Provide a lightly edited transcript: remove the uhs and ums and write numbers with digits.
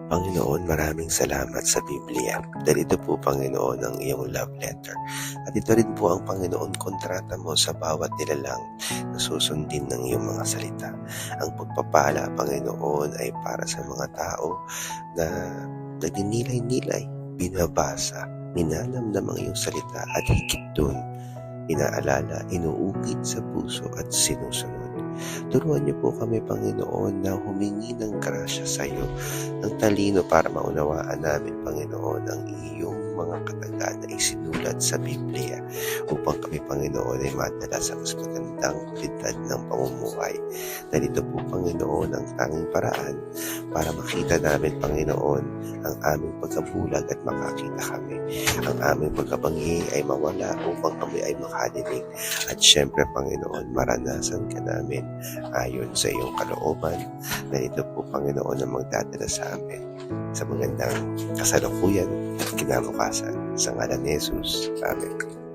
Panginoon, maraming salamat sa Biblia. Dahil ito po, Panginoon, ang iyong love letter. At ito rin po ang Panginoon kontrata mo sa bawat nilalang na susundin ng iyong mga salita. Ang pagpapala, Panginoon, ay para sa mga tao na nagninilay-nilay, binabasa, ninanamnam ang iyong salita at higit dun, inaalala, inuukit sa puso at sinusunod. Turuan niyo po kami, Panginoon, na humingi ng grasya sa iyo, ng talino para maunawaan namin, Panginoon, ang iyong mga katagaan na isinulat sa Biblia upang kami, Panginoon, ay madala sa mas magandang kalidad ng pamumuhay. Dahil ito po, Panginoon, ang tanging paraan para makita namin, Panginoon, ang aming pagkabulag at makakita kami. Ang aming pagkabangi ay mawala upang kami ay makadinig. At syempre, Panginoon, maranasan ka namin ayon sa iyong kalooban. Na ito po, Panginoon, ang magdadala sa amin sa magandang kasalukuyan at kinabukasan. Sa ngalan ni Jesus. Amen.